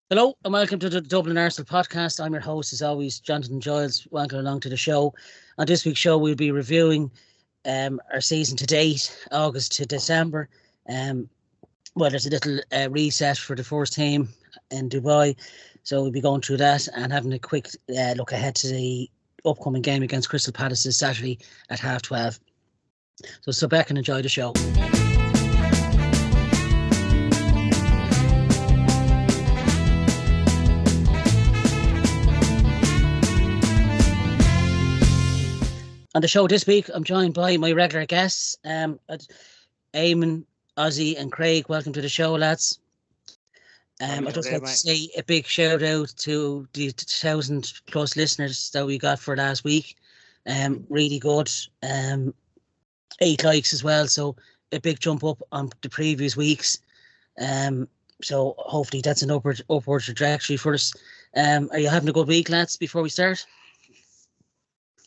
Hello and welcome to the Dublin Arsenal podcast. I'm your host, as always, Jonathan Giles. Welcome along to the show. On this week's show, we'll be reviewing our season to date, August to December. There's a little reset for the first team in Dubai, so we'll be going through that and having a quick look ahead to the upcoming game against Crystal Palace this Saturday at 12:30. So sit back and enjoy the show. On the show this week, I'm joined by my regular guests, EAMONN, OZZY and Craig. Welcome to the show, lads. I'd just like to say a big shout out to the 1,000 plus listeners that we got for last week. Really good. 8 likes as well, so a big jump up on the previous weeks. So hopefully that's an upward trajectory for us. Are you having a good week, lads, before we start?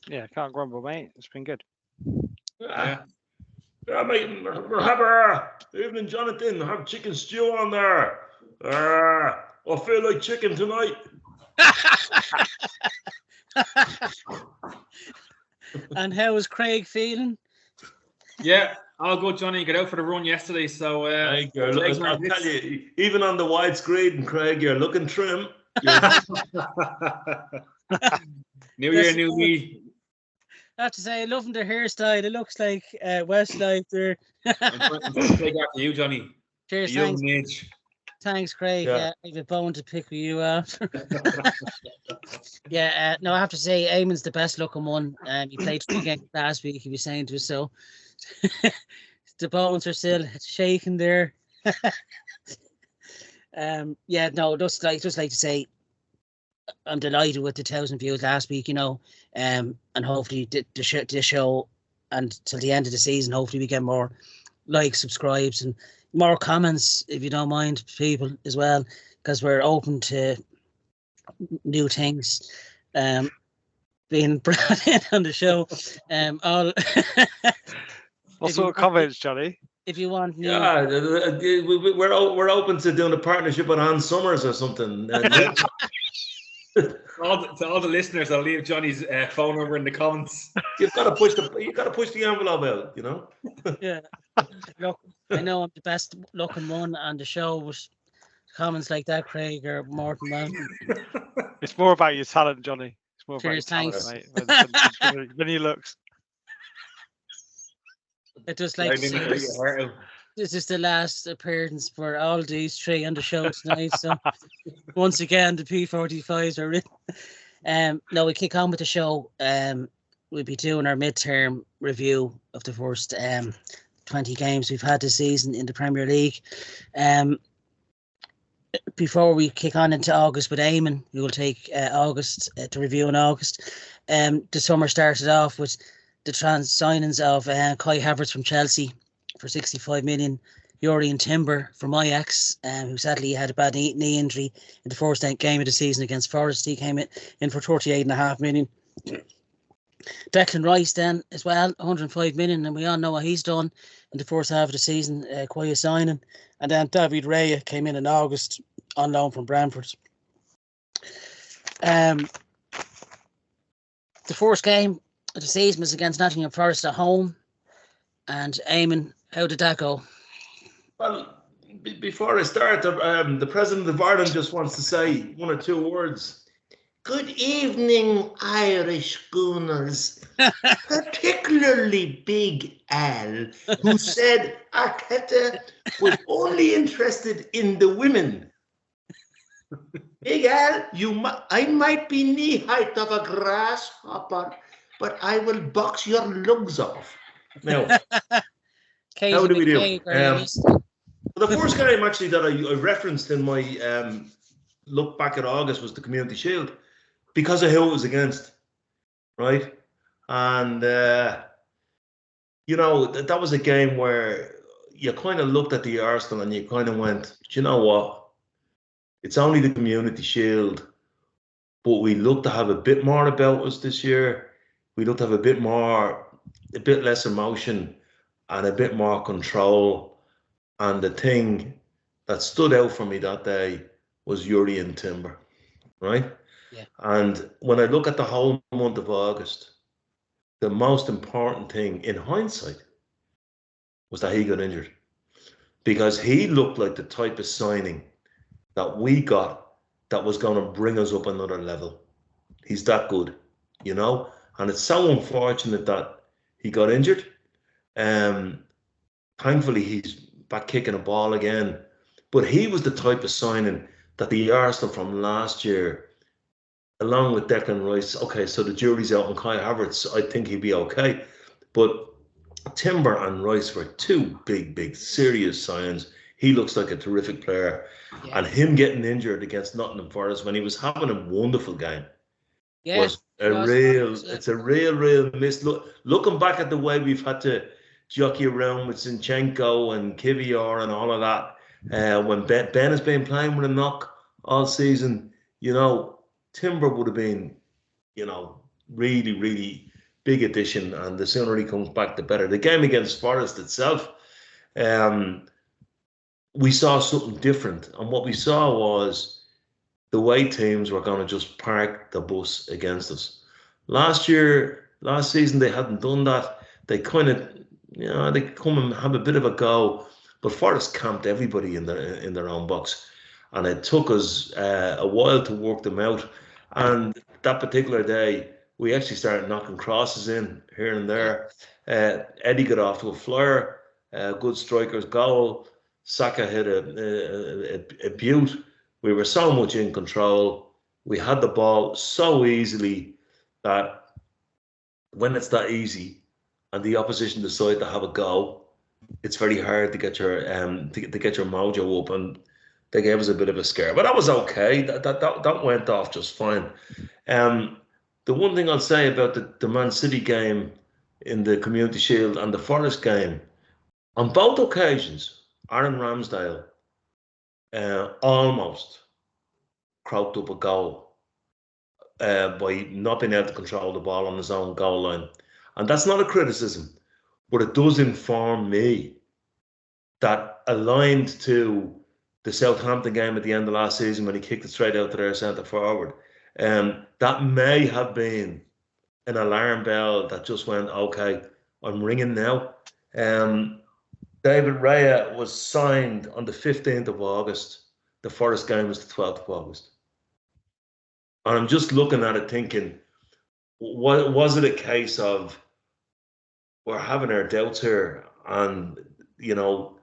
Yeah, can't grumble, mate. It's been good. Yeah, mate. Merhaba. Evening, Jonathan. Have chicken stew on there. I feel like chicken tonight. And how is Craig feeling? Yeah, all good, Johnny. Got out for the run yesterday, so I'll tell you, even on the widescreen, Craig, you're looking trim. New year, new me. I have to say, loving their hairstyle. It looks like Westlife there. I'm trying to take after you, Johnny. Cheers, thanks, Craig. I have a bone to pick with you after. No, I have to say, Eamon's the best looking one. He played 3 games last week. He was saying to us, so the bones are still shaking there. Just like to say, I'm delighted with the 1,000 views last week, and hopefully the show and till the end of the season, hopefully we get more likes, subscribes, and more comments, if you don't mind, people as well, because we're open to new things being brought in on the show. What sort of comments, Johnny? If you want new... we're open to doing a partnership with Ann Summers or something. To all the listeners, I'll leave Johnny's phone number in the comments. You've got to push the envelope out, Yeah. Look, I know I'm the best looking one on the show, but comments like that, Craig, are more than welcome. It's more about your talent, Johnny. It's more Cheers, about your talent, mate, than your looks. It just like this is the last appearance for all these 3 on the show tonight. So once again, the P45s are in. Now we kick on with the show. We'll be doing our midterm review of the first 20 games we've had this season in the Premier League. Before we kick on into August with EAMONN, we will take August to review in August. The summer started off with the signings of Kai Havertz from Chelsea for 65 million, Jurrien Timber from Ajax, who sadly had a bad knee injury in the first game of the season against Forest. He came in for 38.5 million. Declan Rice then as well, 105 million, and we all know what he's done in the first half of the season, quite a signing. And then David Raya came in August on loan from Brentford. The first game of the season was against Nottingham Forest at home. And EAMONN, how did that go? Well, before I start, the President of Ireland just wants to say 1 or 2 words. Good evening, Irish Gooners. Particularly Big Al, who said Arteta was only interested in the women. Big Al, I might be knee height of a grasshopper, but I will box your lugs off. Now, how do we do? The first game actually that I referenced in my look back at August was the Community Shield because of who it was against, right? And, that was a game where you kind of looked at the Arsenal and you kind of went, do you know what? It's only the Community Shield, but we look to have a bit more about us this year. We look to have a bit less emotion and a bit more control. And the thing that stood out for me that day was Yuri and Timber, right? Yeah. And when I look at the whole month of August, the most important thing in hindsight was that he got injured, because he looked like the type of signing that we got that was going to bring us up another level. He's that good, you know? And it's so unfortunate that he got injured. Thankfully, he's back kicking a ball again. But he was the type of signing that the Arsenal from last year, along with Declan Rice, okay, so the jury's out on Kai Havertz. I think he'd be okay. But Timber and Rice were two big, serious signs. He looks like a terrific player. Yeah. And him getting injured against Nottingham Forest when he was having a wonderful game was a real miss. Looking back at the way we've had to jockey around with Zinchenko and Kivior and all of that, when Ben has been playing with a knock all season, you know, Timber would have been, you know, really big addition, and the sooner he comes back, the better. The game against Forest itself, we saw something different, and what we saw was the way teams were going to just park the bus against us. Last season, they hadn't done that. They kind of, you know, they come and have a bit of a go, but Forest camped everybody in their own box, and it took us a while to work them out. And that particular day, we actually started knocking crosses in here and there. Eddie got off to a flyer, good striker's goal. Saka hit a beaut. We were so much in control. We had the ball so easily that when it's that easy and the opposition decide to have a go, it's very hard to get your to get your mojo up, and they gave us a bit of a scare. But that was okay. That went off just fine. The one thing I'll say about the Man City game in the Community Shield and the Forest game, on both occasions, Aaron Ramsdale almost croaked up a goal by not being able to control the ball on his own goal line. And that's not a criticism, but it does inform me that, aligned to the Southampton game at the end of last season when he kicked it straight out to their centre forward, that may have been an alarm bell that just went, okay, I'm ringing now. David Raya was signed on the 15th of August. The Forest game was the 12th of August. And I'm just looking at it thinking, was it a case of we're having our doubts here? And, you know,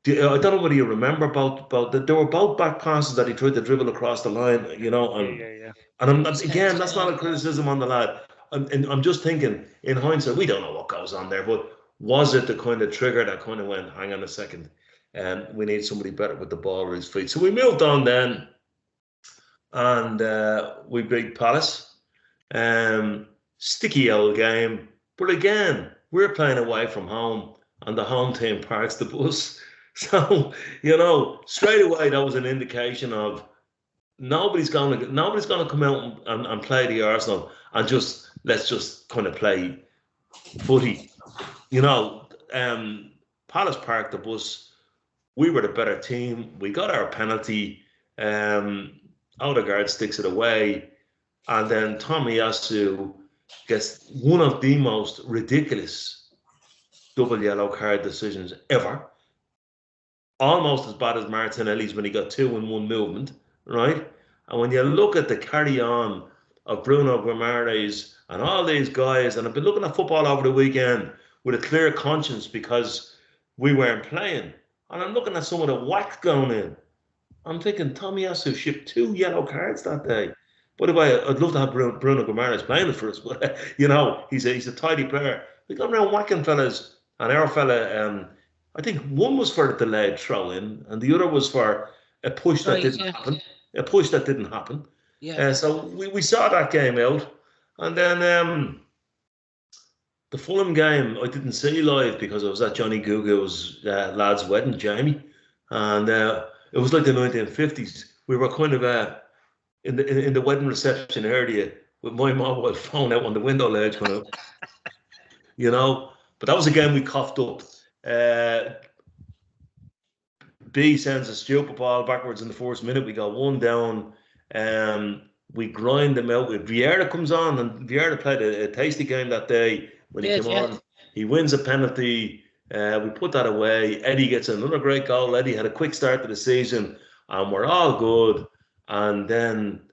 I don't know whether you remember about that. There were both back passes that he tried to dribble across the line, you know. And I'm again, that's not a criticism on the lad. I'm just thinking, in hindsight, we don't know what goes on there, but was it the kind of trigger that kind of went, hang on a second, and we need somebody better with the ball at his feet? So we moved on then, and we beat Palace. Sticky old game, but again, we're playing away from home, and the home team parks the bus. So, you know, straight away that was an indication of nobody's going to come out and play the Arsenal and let's just kind of play footy. You know, Palace parked the bus. We were the better team. We got our penalty. Odegaard sticks it away. And then Tomiyasu gets one of the most ridiculous double yellow card decisions ever. Almost as bad as Martinelli's when he got 2 in one movement, right? And when you look at the carry-on of Bruno Guimaraes and all these guys, and I've been looking at football over the weekend with a clear conscience because we weren't playing. And I'm looking at some of the whack going in. I'm thinking Tomiyasu shipped 2 yellow cards that day. By the way, I'd love to have Bruno Guimaraes playing for us, but you know, he's a tidy player. We got around whacking fellas, and our fella, I think one was for a delayed throw in, and the other was for a push that didn't happen. A push that didn't happen. Yeah. So we saw that game out, and then the Fulham game I didn't see live because I was at Johnny Gugu's lad's wedding, Jamie, and it was like the 1950s. We were kind of in the wedding reception area with my mobile phone out on the window ledge, kind of, you know. But that was a game we coughed up. B sends a stupid ball backwards in the first minute. We got 1 down. We grind them out. Vieira comes on, and Vieira played a tasty game that day when he came on. He wins a penalty. We put that away. Eddie gets another great goal. Eddie had a quick start to the season, and we're all good. And then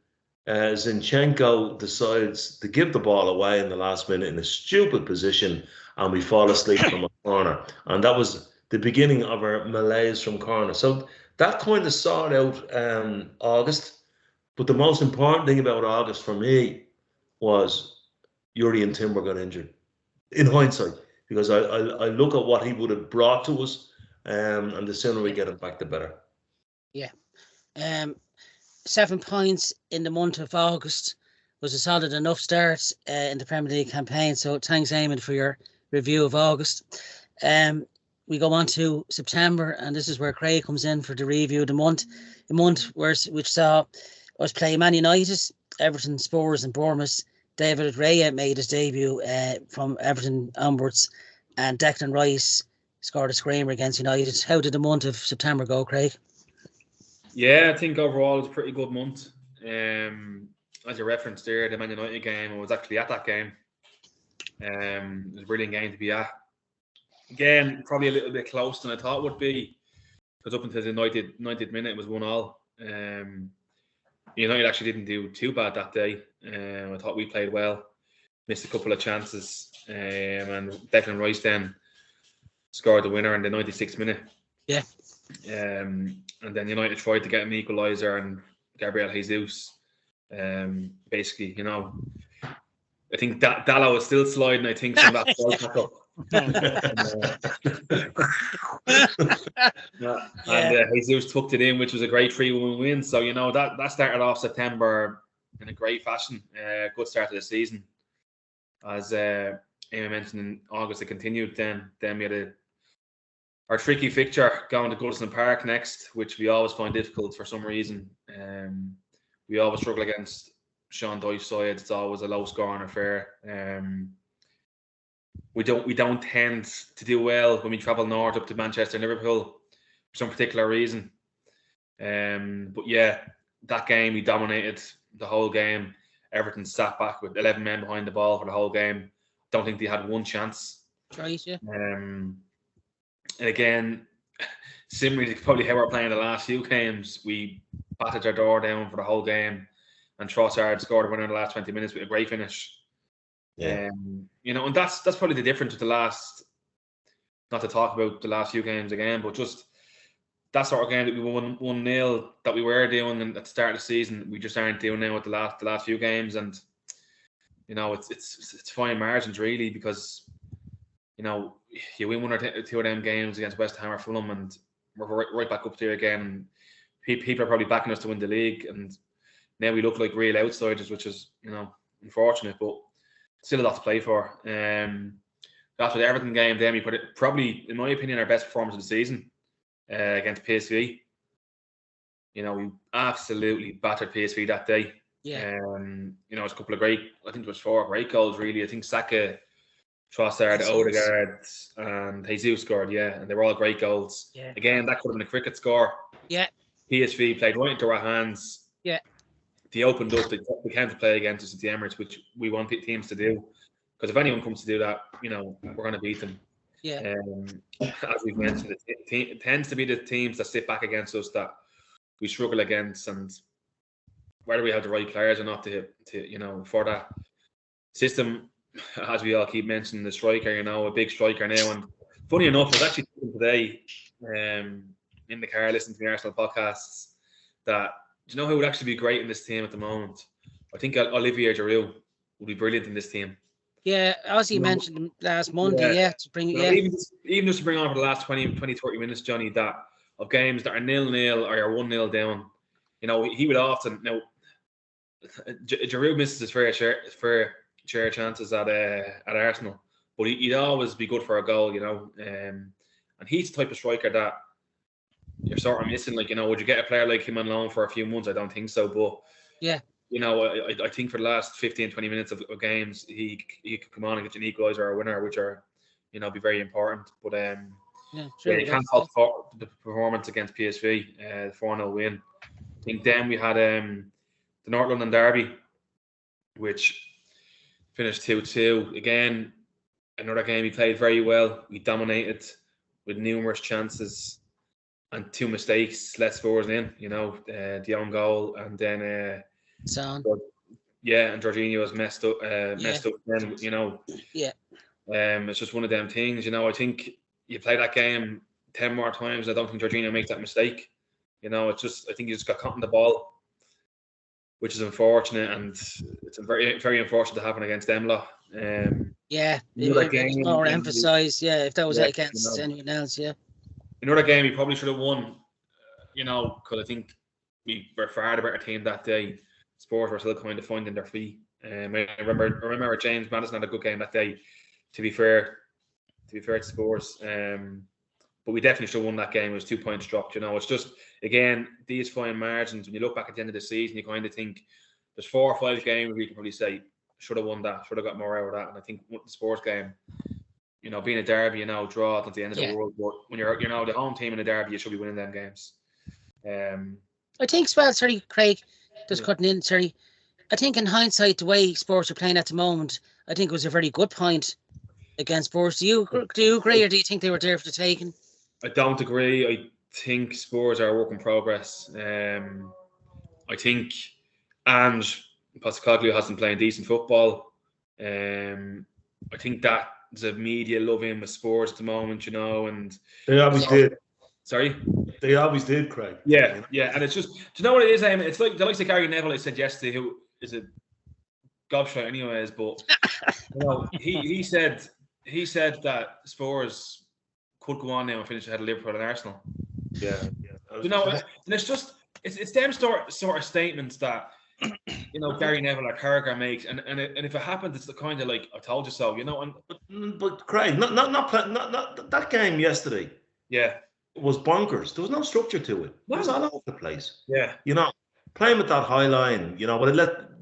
Zinchenko decides to give the ball away in the last minute in a stupid position, and we fall asleep from a corner. And that was the beginning of our malaise from corner. So that kind of sorted out August. But the most important thing about August for me was Yuri and Timber got injured, in hindsight, because I look at what he would have brought to us, and the sooner we get him back, the better. Yeah. 7 points in the month of August was a solid enough start in the Premier League campaign. So thanks, Eamon, for your review of August. We go on to September, and this is where Craig comes in for the review of the month. The month which saw us play Man United, Everton, Spurs and Bournemouth. David Raya made his debut from Everton onwards, and Declan Rice scored a screamer against United. How did the month of September go, Craig? Yeah, I think overall it was a pretty good month. As you referenced there, the Man United game, I was actually at that game. It was a brilliant game to be at. Again, probably a little bit closer than I thought it would be, because up until the 90th minute it was 1-1. United actually didn't do too bad that day. I thought we played well, missed a couple of chances, and Declan Rice then scored the winner in the 96th minute. Yeah. And then United tried to get an equaliser, and Gabriel Jesus, basically, I think that Dallo was still sliding, I think, from that ball tackle. And Jesus tucked it in, which was a great 3-1 win. So that started off September in a great fashion. Good start to the season. As Emma mentioned, in August it continued. Then we had our tricky fixture going to Goodison Park next, which we always find difficult for some reason. We always struggle against Sean Dyche's side. It's always a low scoring affair. We don't tend to do well when we travel north up to Manchester and Liverpool for some particular reason. But yeah, that game we dominated the whole game. Everton sat back with 11 men behind the ball for the whole game. Don't think they had one chance. Right, yeah. And again, similarly to probably how we're playing the last few games, we battered our door down for the whole game, and Trossard scored a winner in the last 20 minutes with a great finish. Yeah. And that's probably the difference with the last, not to talk about the last few games again, but just that sort of game that we won 1-0 that we were doing at the start of the season, we just aren't doing now with the last few games. And it's fine margins really, because you win 1 or 2 of them games against West Ham or Fulham, and we're right back up there again. People are probably backing us to win the league, and now we look like real outsiders, which is unfortunate, but still a lot to play for. After the Everton game, then we put it probably, in my opinion, our best performance of the season against PSV. We absolutely battered PSV that day. Yeah. It's a couple of great, I think it was 4 great goals really. I think Saka, Trossard, Odegaard and Jesus scored, and they were all great goals. Yeah. Again, that could have been a cricket score. Yeah. PSV played right into our hands. Yeah. They opened up, they came to play against us at the Emirates, which we want teams to do. Because if anyone comes to do that, we're going to beat them. Yeah. As we've mentioned, it tends to be the teams that sit back against us that we struggle against, and whether we have the right players or not to for that system, as we all keep mentioning, the striker, a big striker now. And funny enough, I was actually thinking today in the car listening to the Arsenal podcasts that, do you know who would actually be great in this team at the moment? I think Olivier Giroud would be brilliant in this team. Yeah, as you mentioned last Monday, to bring even just to bring on for the last 20, 30 minutes, Johnny, that of games that are 0-0 or are 1-0 down, he would often Giroud misses his fair share chances at Arsenal, but he'd always be good for a goal, and he's the type of striker that you're sort of missing. Would you get a player like him on loan for a few months? I don't think so, but yeah. I think for the last 15, 20 minutes of games, he could come on and get an equaliser or a winner, which are, be very important. But Yeah, Yeah, you can't fault the performance against PSV, the 4-0 win. I think then we had the North London Derby, which finished 2-2. Again, another game we played very well. We dominated with numerous chances and 2 mistakes, let scores in, the own goal, and then Son. and Jorginho was messed up then, Yeah. It's just one of them things, I think you play that game 10 more times, I don't think Jorginho makes that mistake. It's just, I think he just got caught in the ball, which is unfortunate, and it's very, very unfortunate to happen against them lot. It's more emphasised, if that was against anyone else, Another game we probably should have won, because I think we were far the better team that day. Spurs were still kind of finding their feet. I remember James Maddison had a good game that day, to be fair to Spurs. But we definitely should have won that game. It was 2 points dropped. It's just, again, these fine margins, when you look back at the end of the season, you kind of think there's 4 or 5 games where you can probably say, should have won that, should have got more out of that. And I think the Spurs game, being a derby, draw at the end of the world. But when you're, the home team in a derby, you should be winning them games. I think, Craig, just cutting in, I think in hindsight, the way Spurs are playing at the moment, I think it was a very good point against Spurs. Do you agree, or do you think they were there for the taking? I don't agree. I think Spurs are a work in progress. I think Ange Postecoglou has been playing decent football. I think that there's a media love in with Spurs at the moment, and they always did. Sorry? They always did, Craig. Yeah, and it's just, do you know what it is, Eamon? It's like the likes of Gary Neville I said yesterday, who is a gobshite anyways, but he said that Spurs could go on now and finish ahead of Liverpool and Arsenal. Yeah. And it's just, it's them sort of statements that Gary Neville or Carragher makes, and if it happens, it's the kind of like, I told you so, But Craig, not that game yesterday. Yeah. It was bonkers. There was no structure to it. It was all over the place. Yeah. Playing with that high line, but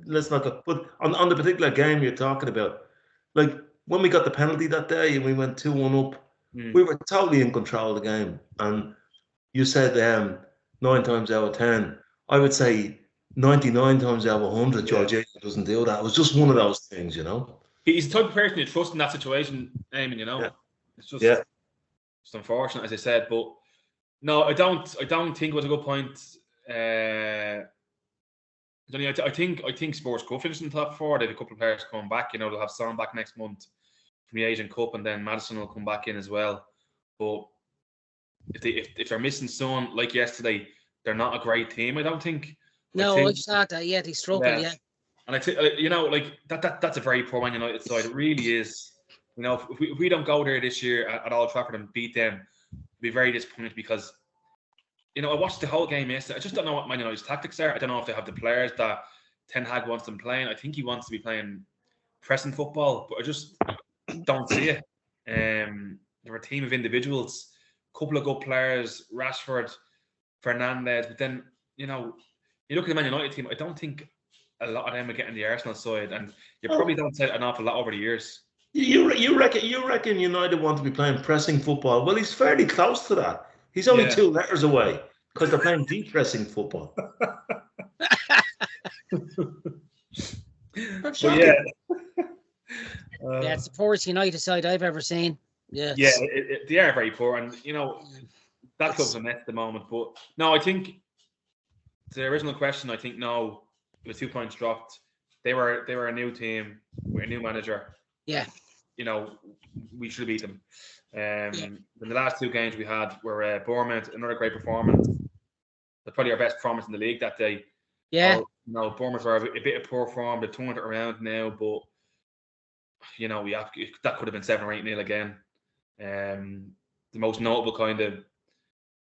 let's not go. But on the particular game you're talking about, like when we got the penalty that day and we went 2-1 up, we were totally in control of the game. And you said 9 times out of 10, I would say 99 times out of 100, Jorginho doesn't do that. It was just one of those things, He's the type of person you trust in that situation, Eamon, Yeah. It's just, it's unfortunate, as I said, but no, I don't think it was a good point. I think Spurs could finish in the top 4. They have a couple of players coming back. They'll have Son back next month from the Asian Cup, and then Maddison will come back in as well. But if they're missing Son like yesterday, they're not a great team, I don't think. No, I saw that. Yeah, they struggle. Yeah. And I think that's a very poor Man United side. It really is. If we don't go there this year at Old Trafford and beat them, be very disappointed, because I watched the whole game yesterday. I just don't know what Man United's tactics are. I don't know if they have the players that Ten Hag wants them playing. I think he wants to be playing pressing football, but I just don't see it. They're a team of individuals, a couple of good players, Rashford, Fernandes, but then you look at the Man United team, I don't think a lot of them are getting the Arsenal side, and you probably don't say an awful lot over the years. You reckon United want to be playing pressing football? Well, he's fairly close to that. He's only 2 letters away, because they're playing deep pressing football. It's the poorest United side I've ever seen. Yeah, they are very poor, and that club's a mess at the moment. But no, I think the original question, I think no, it was 2 points dropped. They were a new team with a new manager. Yeah. We should have beat them. In the last 2 games we had were Bournemouth, another great performance. That's probably our best performance in the league that day. Yeah. Bournemouth were a bit of poor form. They've turned it around now, but that could have been 7 or 8-0 again. The most notable kind of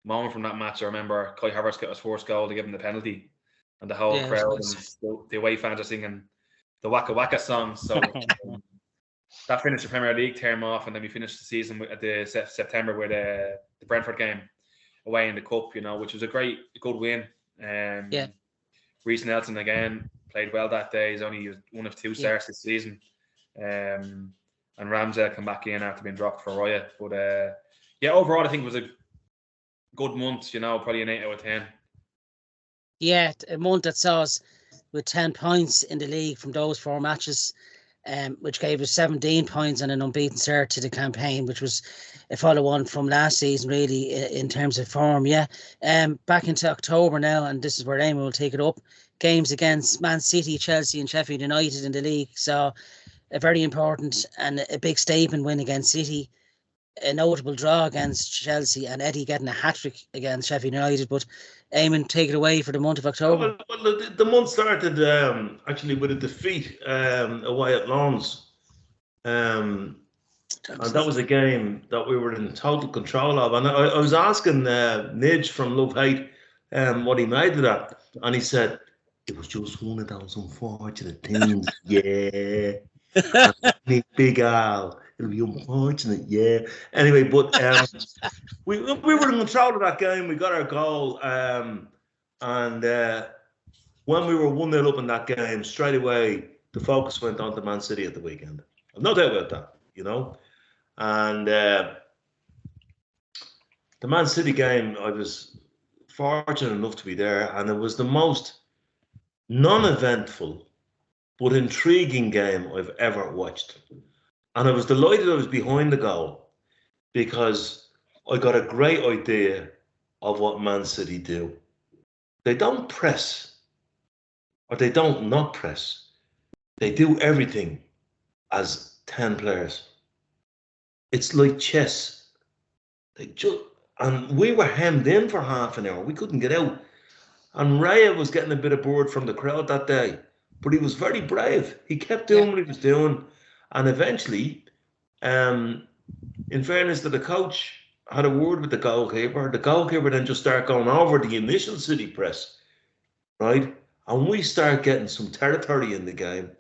moment from that match, I remember Kai Havertz got his first goal to give him the penalty, and the whole crowd and the away fans are singing the Waka Waka song. So that finished the Premier League term off, and then we finished the season at the September with the Brentford game away in the cup, which was a good win. Reece Nelson again played well that day. He's only one of 2 starts this season. And Ramsdale come back in after being dropped for Roya. But Yeah, overall, I think it was a good month, you know, probably an 8 out of 10. Yeah, a month that saw us with 10 points in the league from those 4 matches, which gave us 17 points and an unbeaten start to the campaign, which was a follow-on from last season, really, in terms of form. Yeah. Back into October now, and this is where Eamon will take it up. Games against Man City, Chelsea and Sheffield United in the league. So a very important and a big statement win against City. A notable draw against Chelsea, and Eddie getting a hat-trick against Sheffield United. But Eamon, take it away for the month of October. Well, the month started actually with a defeat away at Lons. And that was a game that we were in total control of. And I was asking Nidge from Love Hate what he made of that. And he said, it was just one of those unfortunate things. Yeah. Big Al. It'll be unfortunate, yeah. Anyway, but we were in control of that game. We got our goal. And when we were 1-0 up in that game, straight away, the focus went on to Man City at the weekend. No doubt about that, you know. And the Man City game, I was fortunate enough to be there, and it was the most non-eventful but intriguing game I've ever watched. And I was delighted I was behind the goal because I got a great idea of what Man City do. They don't press, or they don't not press. They do everything as 10 players. It's like chess. And we were hemmed in for half an hour. We couldn't get out. And Raya was getting a bit of bored from the crowd that day, but he was very brave. He kept doing what he was doing. And eventually, in fairness to the coach, had a word with the goalkeeper. The goalkeeper then just started going over the initial City press, right? And we started getting some territory in the game.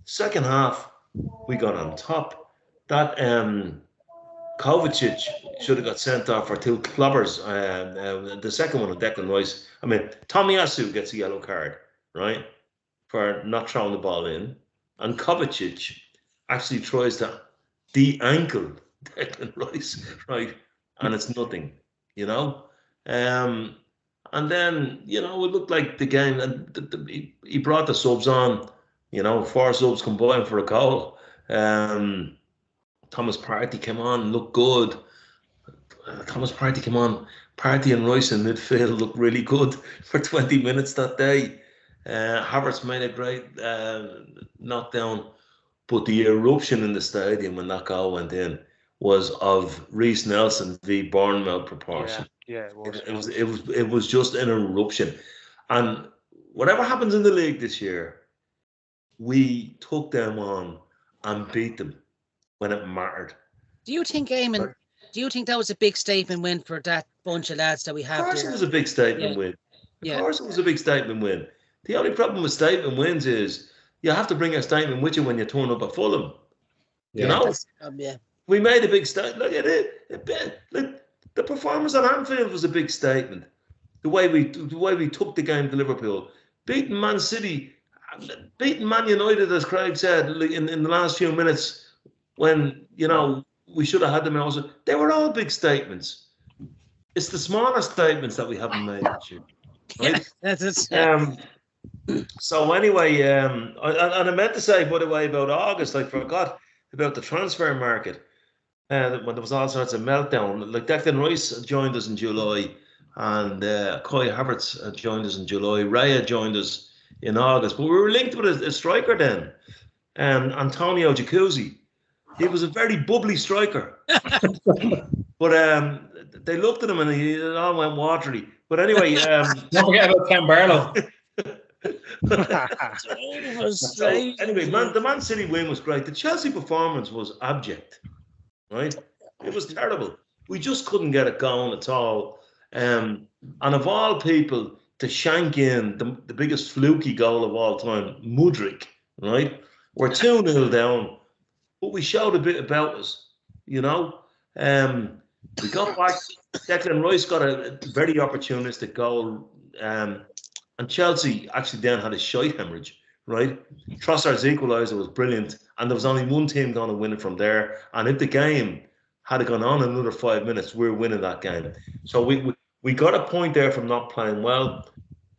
Second half, we got on top. That Kovacic should have got sent off for 2 clobbers. The second one of Declan Rice. I mean, Tomiyasu gets a yellow card, right, for not throwing the ball in. And Kovacic actually tries to de-ankle Declan Rice, right? And it's nothing, you know? And then, you know, it looked like the game, and he brought the subs on, you know, 4 subs combined for a goal. Thomas Partey came on, looked good. Thomas Partey came on. Partey and Rice in midfield looked really good for 20 minutes that day. Havertz made a great knockdown. But the eruption in the stadium when that goal went in was of Reece Nelson v Bournemouth proportion. Yeah, it was just an eruption. And whatever happens in the league this year, we took them on and beat them when it mattered. Do you think, Eamon, do you think that was a big statement win for that bunch of lads that we have? Of course it was a big statement win. Of course it was a big statement win. The only problem with statement wins is you have to bring a statement with you when you turn up at Fulham. You know? We made a big statement. Look at it. The performance at Anfield was a big statement. The way we took the game to Liverpool. Beating Man City, beating Man United, as Craig said, in the last few minutes when, you know, we should have had them also. They were all big statements. It's the smaller statements that we haven't made this year. Right? Yeah, that's it. So anyway, and I meant to say, by the way, about August, I forgot about the transfer market. When there was all sorts of meltdown. Like Declan Rice joined us in July, and Kai Havertz joined us in July. Raya joined us in August. But we were linked with a striker then, Antonio Jacuzzi. He was a very bubbly striker. But they looked at him and it all went watery. But anyway... Don't forget about Ken Barlow. So, anyway, the Man City win was great. The Chelsea performance was abject, right? It was terrible. We just couldn't get it going at all. And of all people to shank in the biggest fluky goal of all time, Mudryk, right? We're 2-0 down, but we showed a bit about us, you know? We got back. Declan Rice got a very opportunistic goal. And Chelsea actually then had a shite hemorrhage, right? Trossard's equaliser was brilliant, and there was only one team going to win it from there. And if the game had it gone on another 5 minutes, we're winning that game. So we got a point there from not playing well.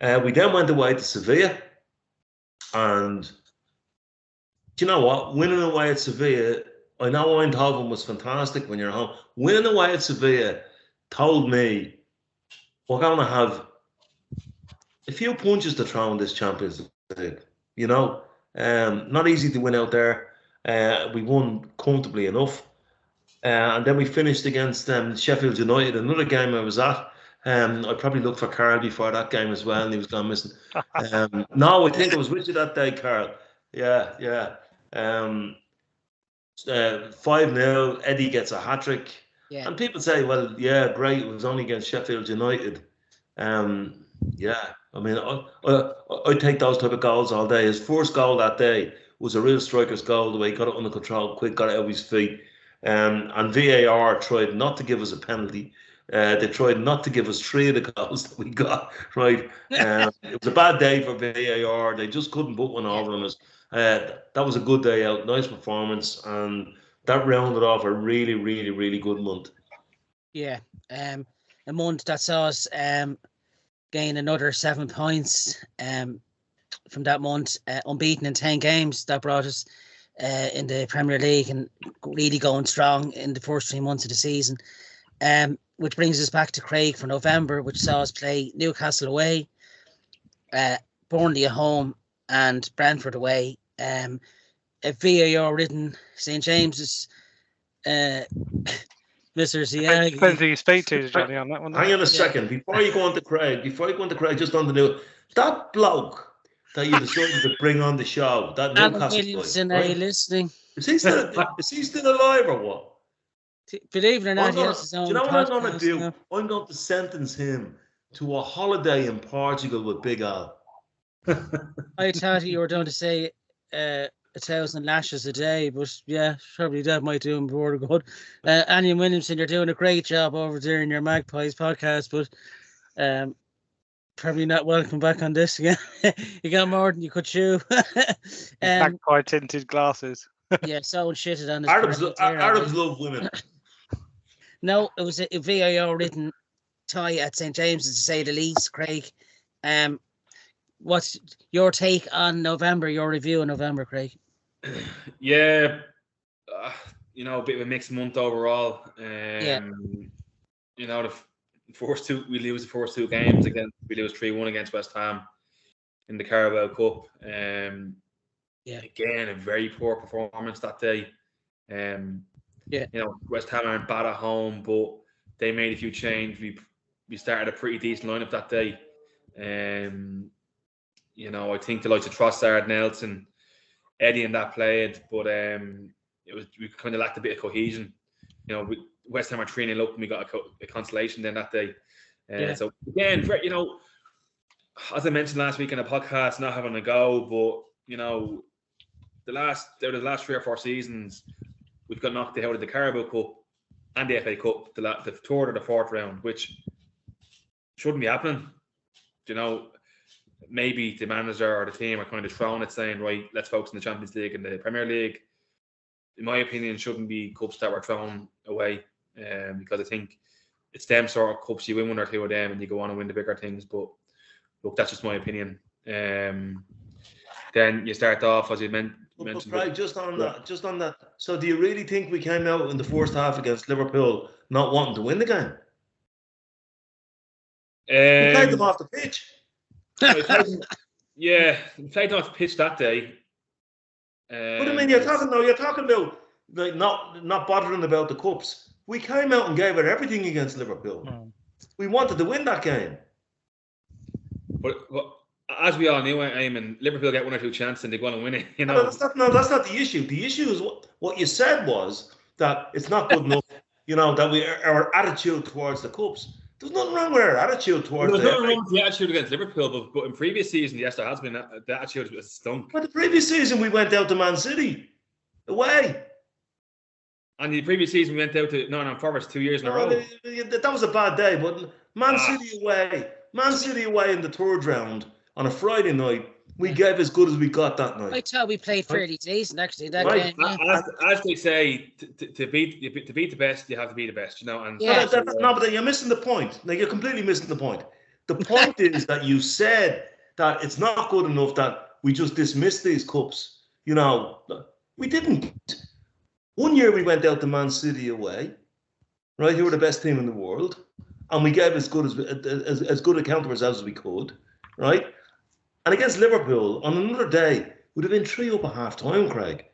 We then went away to Sevilla, and do you know what? Winning away at Sevilla, I know Eindhoven was fantastic when you're home. Winning away at Sevilla told me we're going to have a few punches to throw in this Champions League. You know, not easy to win out there. We won comfortably enough. And then we finished against Sheffield United, another game I was at. I probably looked for Carl before that game as well, and he was gone missing. No, I think I was with you that day, Carl. Yeah. 5-0, Eddie gets a hat-trick. Yeah. And people say, well, yeah, great, it was only against Sheffield United. Yeah, I mean, I take those type of goals all day. His first goal that day was a real striker's goal, the way he got it under control, quick, got it out of his feet. And VAR tried not to give us a penalty. They tried not to give us 3 of the goals that we got, right? It was a bad day for VAR. They just couldn't put one over on us. That was a good day out, nice performance, and that rounded off a really, really, really good month. Yeah, a month that saw us gain another 7 points from that month, unbeaten in 10 games. That brought us in the Premier League and really going strong in the first 3 months of the season. Which brings us back to Craig for November, which saw us play Newcastle away, Burnley at home, and Brentford away. A VAR-ridden St James's. Mr. Ziag. Depends who you speak to, Johnny, on that one. Hang on a second. Before you go on to Craig, just on the new, that bloke that you decided to bring on the show, that Newcastle Williamson, boy, are right? you listening? Is he still alive or what? Believe it or not, he has his own. Do you know what I'm going to do? Now. I'm going to sentence him to a holiday in Portugal with Big Al. I thought you were going to say 1,000 lashes a day, but yeah, probably that might do him more good. Annie Williamson, you're doing a great job over there in your Magpies podcast, but probably not welcome back on this again. You got more than you could chew. Magpie tinted glasses. Yeah, so shitted on his Arabs love women. No, it was a VAR-ridden tie at St James's, to say the least, Craig. What's your take on November, your review of November, Craig? Yeah, you know, a bit of a mixed month overall. You know, the first two, we lose the first 2 games against, we lose 3-1 against West Ham in the Carabao Cup. Again, a very poor performance that day. You know, West Ham aren't bad at home, but they made a few changes. We started a pretty decent lineup that day. You know, I think the likes of Trossard, Nelson, Eddie, and that played, but we kind of lacked a bit of cohesion. You know, West Ham are 3-0 up, and we got a consolation then that day. So again, you know, as I mentioned last week in the podcast, not having a go, but you know, the last 3 or 4 seasons, we've got knocked out of the Carabao Cup and the FA Cup, the 3rd or the 4th round, which shouldn't be happening. You know, maybe the manager or the team are kind of throwing it, saying, right, let's focus on the Champions League and the Premier League. In my opinion, shouldn't be cups that were thrown away, because I think it's them sort of cups, you win 1 or 2 of them and you go on and win the bigger things. But look, that's just my opinion. Then you start off, as you mentioned. Right, just on that. So do you really think we came out in the first half against Liverpool not wanting to win the game? We played them off the pitch. We played them off the pitch that day. But I mean, you're talking about like not bothering about the cups. We came out and gave it everything against Liverpool. We wanted to win that game. But as we all knew, Eamon, Liverpool get 1 or 2 chances and they go on and win it. You know, that's not the issue. The issue is what you said was that it's not good enough. You know, that our attitude towards the cups. There's nothing wrong with our attitude towards There's nothing wrong with the attitude against Liverpool, but in previous season, yes, there has been the attitude was stunk. But the previous season we went out to Man City away. And the previous season we went out to Nottingham Forest 2 years in a row. That was a bad day, but Man City away in the 3rd round on a Friday night We gave as good as we got that night. I thought we played fairly decent actually that Right. game. Yeah. As they say, to beat the best, you have to be the best, you know. And Yeah. No, but you're missing the point. Like, you're completely missing the point. The point is that you said that it's not good enough that we just dismiss these cups. You know, we didn't. One year we went out to Man City away, right? Who were the best team in the world, and we gave as good a count of ourselves as we could, right? And against Liverpool on another day would have been 3 up at half time, Craig.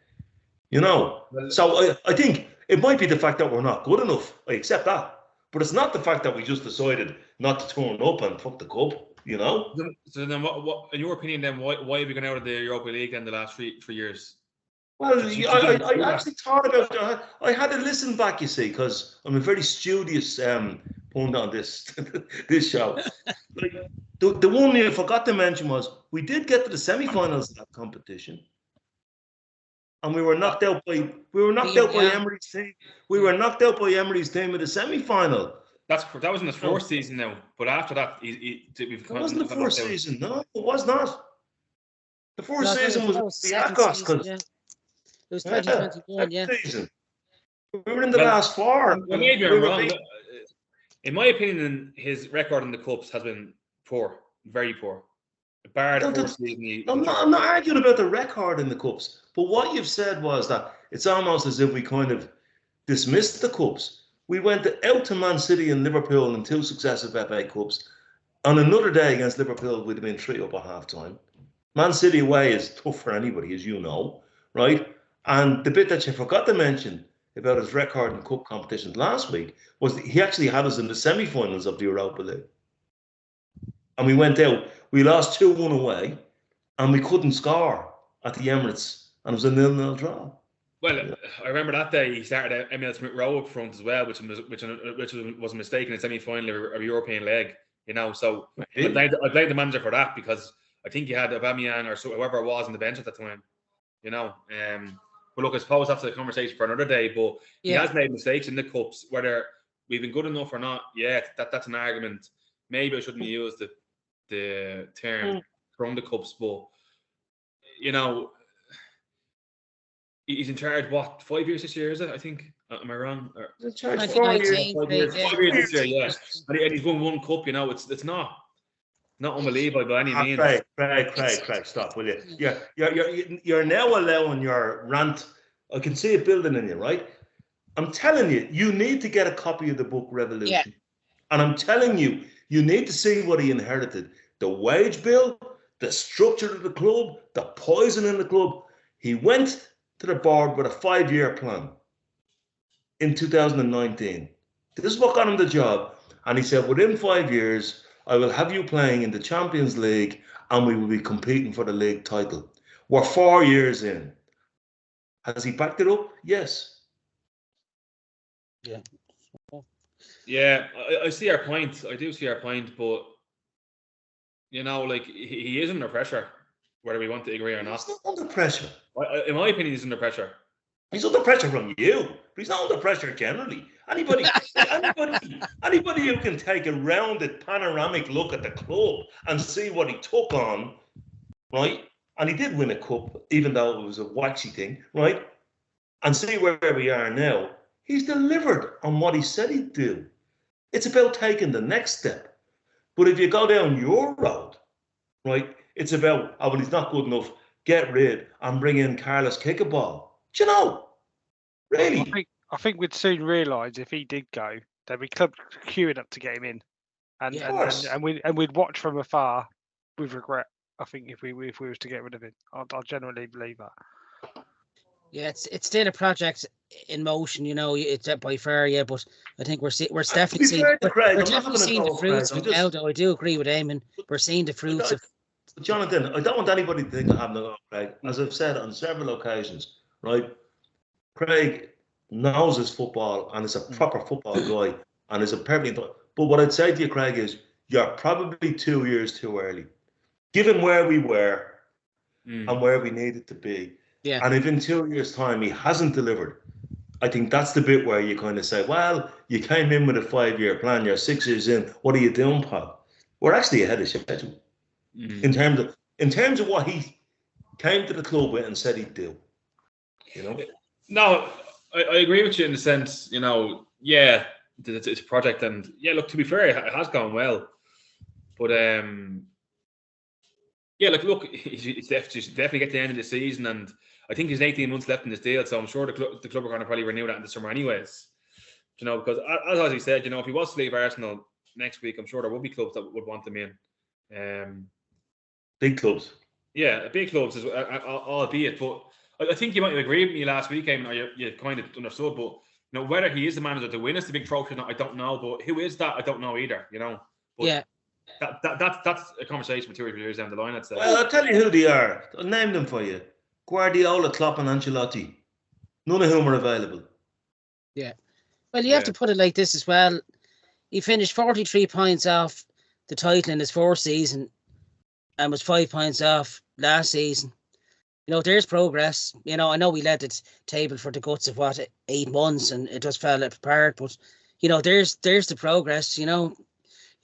You know, so I think it might be the fact that we're not good enough. I accept that, but it's not the fact that we just decided not to turn up and fuck the cup. You know. So then, what in your opinion, then why have we gone out of the Europa League in the last three years? Well, I actually thought about it. I had to listen back, you see, because I'm a very studious pundit on this this show. Like, the one I forgot to mention was we did get to the semi-finals of that competition, and we were knocked out by Emery's team. We were knocked out by Emery's team in the semi-final. That was in the fourth season now, but after that, we've. It wasn't the fourth season. No, it was not. The fourth season was the Akos, because it was 2021. Yeah. Season. We were in the last four. Maybe I'm wrong. In my opinion, his record in the cups has been poor, very poor. Bar the fourth season. I'm not arguing about the record in the cups, but what you've said was that it's almost as if we kind of dismissed the cups. We went out to Man City and Liverpool in 2 successive FA Cups. On another day against Liverpool, we'd have been 3 up at half time. Man City away is tough for anybody, as you know, right? And the bit that you forgot to mention about his record in cup competitions last week was that he actually had us in the semi-finals of the Europa League. And we went out, we lost 2-1 away, and we couldn't score at the Emirates, and it was a 0-0 draw. Well, I remember that day he started Emile Smith-Rowe up front as well, which was a mistake in the semi-final of a European leg, you know. So I blame the manager for that, because I think he had Aubameyang or whoever it was on the bench at that time, you know. But look, I suppose that's a conversation for another day. But he has made mistakes in the cups, whether we've been good enough or not. Yeah, that's an argument. Maybe I shouldn't have used the term from the cups, but you know. He's in charge, what, 5 years this year, is it? I think. Am I wrong? He's in charge 4 years. 5 years. 5 years this year, yeah. And he's won 1 cup, you know. It's not unbelievable by any means. Craig, stop, will you? You're now allowing your rant. I can see it building in you, right? I'm telling you, you need to get a copy of the book Revolution. Yeah. And I'm telling you, you need to see what he inherited. The wage bill, the structure of the club, the poison in the club. He went to the board with a 5-year plan in 2019. This is what got him the job. And he said, within 5 years, I will have you playing in the Champions League and we will be competing for the league title. We're 4 years in. Has he backed it up? Yes. Yeah. Yeah, I see our point. I do see our point, but, you know, like, he is under pressure, whether we want to agree or not. He's not under pressure. In my opinion, he's under pressure. He's under pressure from you, but he's not under pressure generally. Anybody who can take a rounded, panoramic look at the club and see what he took on, right? And he did win a cup, even though it was a waxy thing, right? And see where we are now. He's delivered on what he said he'd do. It's about taking the next step. But if you go down your road, right, it's about, oh, well, he's not good enough. Get rid and bring in Carlos Kickaball. Do you know? Really? I think we'd soon realise if he did go, there'd be clubs queuing up to get him in, and we'd watch from afar with regret. I think if we was to get rid of him, I generally believe that. Yeah, it's still a project in motion, you know. It's by far, yeah, but I think we're definitely seeing the fruits of it now. Though I do agree with Eamon, we're seeing the fruits of. Jonathan, I don't want anybody to think I have no Craig. As I've said on several occasions, right? Craig knows his football and is a proper football guy and is a perfect. But what I'd say to you, Craig, is you're probably 2 years too early, given where we were and where we needed to be. Yeah. And if in 2 years' time he hasn't delivered, I think that's the bit where you kind of say, well, you came in with a 5-year plan, you're 6 years in, what are you doing, pal? We're actually ahead of schedule. In terms of in terms of what he came to the club with and said he'd do. You know? No, I agree with you in the sense, you know, yeah, it's a project, and yeah, look, to be fair, it has gone well, but yeah, look, he's definitely get to the end of the season, and I think there's 18 months left in this deal, so I'm sure the club are going to probably renew that in the summer anyways. You know, because as he said, you know, if he was to leave Arsenal next week, I'm sure there would be clubs that would want him in. Big clubs. Yeah, big clubs, albeit, but I think you might have agreed with me last week, Eamon, or you kind of understood, but you know, whether he is the manager to win us the big trophy or not, I don't know. But who is that? I don't know either. You know. But yeah. That's a conversation with 2 or 3 years down the line, I'd say. Well, I'll tell you who they are. I'll name them for you. Guardiola, Klopp and Ancelotti. None of whom are available. Yeah. Well, you have to put it like this as well. He finished 43 points off the title in his fourth season and was 5 points off last season. You know, there's progress. You know, I know we led the table for the guts of 8 months and it just fell apart, but you know, there's the progress, you know,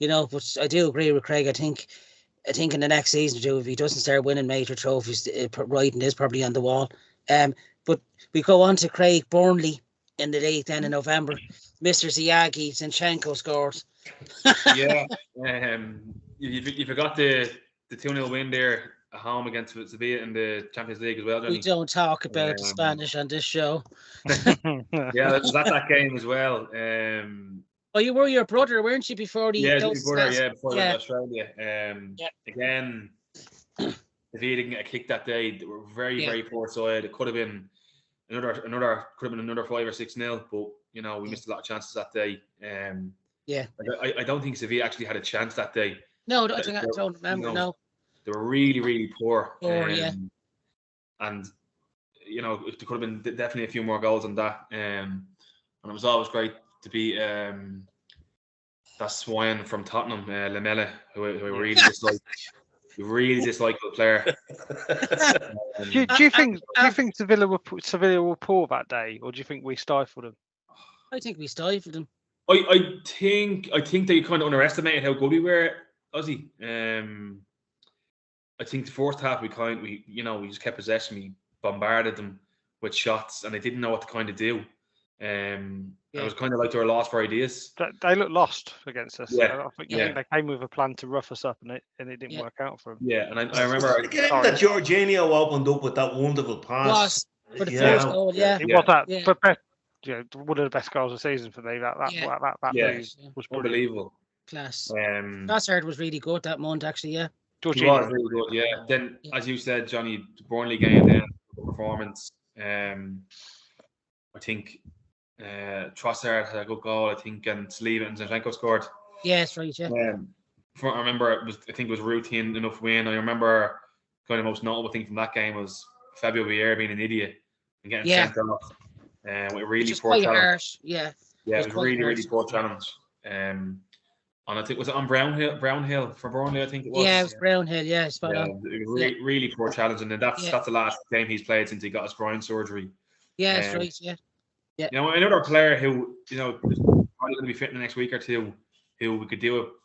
but I do agree with Craig. I think in the next season or two, if he doesn't start winning major trophies, writing is probably on the wall. But we go on to Craig Burnley in the 8th end of November. Mr. Zinchenko scores. Yeah. You forgot the 2-0 win there at home against Sevilla in the Champions League as well, Johnny. We don't talk about the Spanish on this show. Yeah, that's that game as well. Oh, you were your brother, weren't you, before the... Yeah, before Australia. Yeah. Again, Sevilla didn't get a kick that day. They were very, very poor side. It could have been another 5 or 6-0, but you know, we missed a lot of chances that day. I don't think Sevilla actually had a chance that day. No, I don't remember. No, they were really, really poor. And you know, there could have been definitely a few more goals than that. And it was always great to beat that swine from Tottenham, Lamela, who I really dislike. Really dislike the player. Do you think Sevilla were poor that day, or do you think we stifled them? I think we stifled them. I think they kind of underestimated how good we were, OZZY. I think the first half we just kept possession. We bombarded them with shots, and they didn't know what to kind of do. It was kind of like they were lost for ideas. They looked lost against us. Yeah. I think they came with a plan to rough us up, and it didn't work out for them. Yeah, and I remember the game that Jorginho opened up with that wonderful pass. For the first goal, It was that. Yeah. But one of the best goals of the season for me. That was unbelievable. Class. Trossard was really good that month, actually. Yeah. He was really good. Yeah. Then, as you said, Johnny, the Burnley game, then performance. I think Trossard had a good goal, I think, and Saliba and Zinchenko scored. Yeah, that's right, yeah. I remember, I think it was a routine enough win. I remember kind of most notable thing from that game was Fabio Vieira being an idiot and getting sent off. With a really poor challenge. Yeah, it was really, really poor challenge. And I think, was it on Brownhill for Burnley, I think it was. Yeah, it was Brownhill, yeah, spot on. It was really poor challenge, and then that's the last game he's played since he got his groin surgery. Yeah, that's right, yeah. You know, another player who, you know, is probably going to be fit in the next week or two, who we could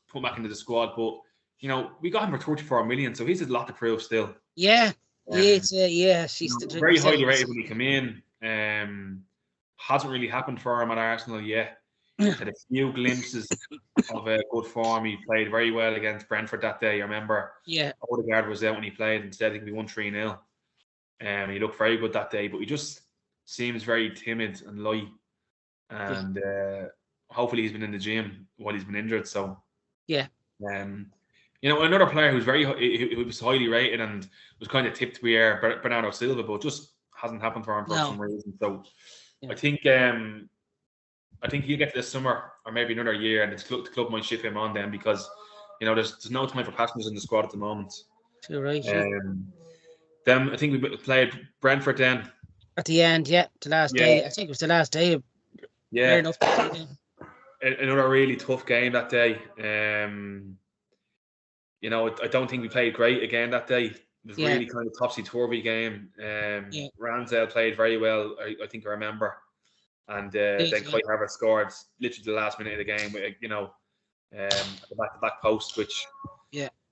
put back into the squad, but, you know, we got him for 34 million, so he's a lot to prove still. Yeah, she's very highly rated when he came in. Hasn't really happened for him at Arsenal yet. Had a few glimpses of a good form. He played very well against Brentford that day. I remember. Yeah. Odegaard was out when he played. Instead, I think we won 3-0. He looked very good that day, but he just seems very timid and light. And hopefully he's been in the gym while he's been injured. So yeah. You know, another player who was highly rated and was kind of tipped to be Bernardo Silva, but just hasn't happened for him for some reason. So I think he'll get to this summer or maybe another year, and the club might ship him on then, because you know there's no time for passengers in the squad at the moment. You're right. Then I think we played Brentford then at the end. Yeah, the last day. I think it was the last day. Yeah. Fair enough. Another really tough game that day. You know, I don't think we played great again that day. It was really kind of topsy-turvy game. Ramsdale played very well, I think I remember. And then Kai Havertz scored literally the last minute of the game, with, you know, at the back post, which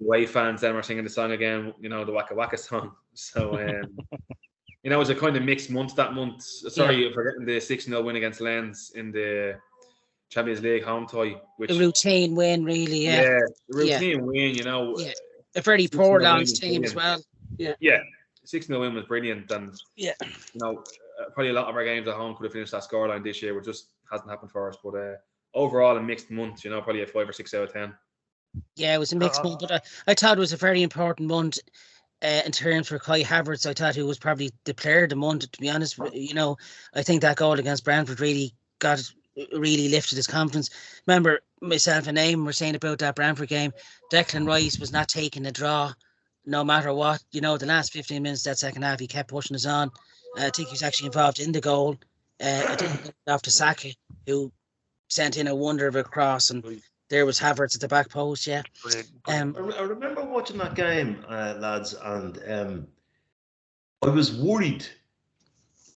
away fans then were singing the song again, you know, the Waka Waka song. So, you know, it was a kind of mixed month that month. Sorry for getting the 6-0 win against Lens in the Champions League home tie. Which, a routine win, really. Yeah, a routine win, you know. Yeah. A very poor Lens team as well. Yeah. 6-0 win was brilliant. And, you know, probably a lot of our games at home could have finished that scoreline this year, which just hasn't happened for us. But overall, a mixed month, you know, probably a 5 or 6 out of 10. Yeah, it was a mixed month, but I thought it was a very important month in terms for Kai Havertz. I thought he was probably the player of the month, to be honest. You know, I think that goal against Brentford really lifted his confidence. Remember, myself and Eamon were saying about that Brentford game, Declan Rice was not taking a draw no matter what. You know, the last 15 minutes of that second half, he kept pushing us on. I think he was actually involved in the goal. I didn't get it off to Saka, who sent in a wonder of a cross, and there was Havertz at the back post. I remember watching that game, lads, and I was worried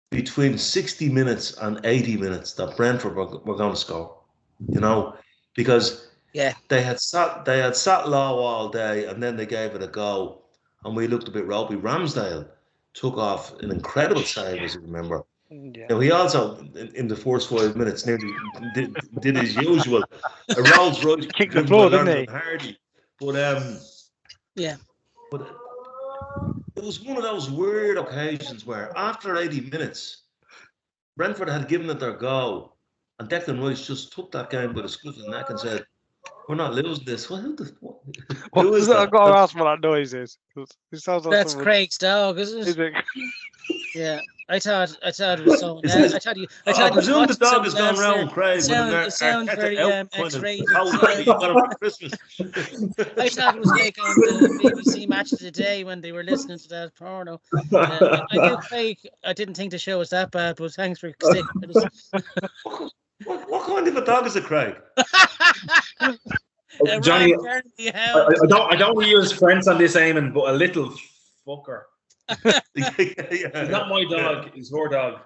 between 60 minutes and 80 minutes that Brentford were going to score, you know, because they had sat low all day, and then they gave it a go, and we looked a bit ropey. Ramsdale took off an incredible save, as you remember. Yeah. Now, he also, in the first 5 minutes, nearly did his usual. A Rolls Royce kicked the floor, didn't he? Hardy. But but it was one of those weird occasions where after 80 minutes, Brentford had given it their go, and Declan Rice just took that game by the scruff of the neck and said, "We're not losing this." What is that? I've got to ask what that noise is. It sounds like that's Craig's dog, isn't it? Is it? Yeah, I thought it was so. I presume the dog has gone round Craig. It sounds very X-rated. Christmas. I thought it was like on the BBC Match of the Day when they were listening to that porno. I knew Craig. I didn't think the show was that bad, but thanks for sticking with us. What kind of a dog is it, Craig? Johnny, I don't want to use friends on this, Eamon, but a little fucker. He's not my dog, he's your dog.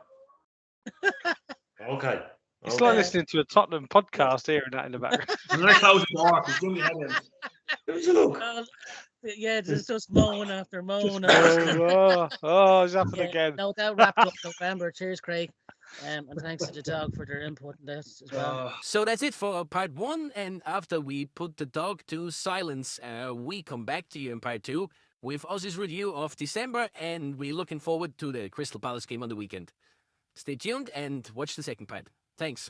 Okay. It's like listening to a Tottenham podcast, hearing that in the background. There's just moan after moan. It's happened again. No, that wrapped up November. Cheers, Craig. And thanks to the dog for their input in this as well. So that's it for part 1. And after we put the dog to silence, we come back to you in part 2 with OZZY's review of December. And we're looking forward to the Crystal Palace game on the weekend. Stay tuned and watch the second part. Thanks.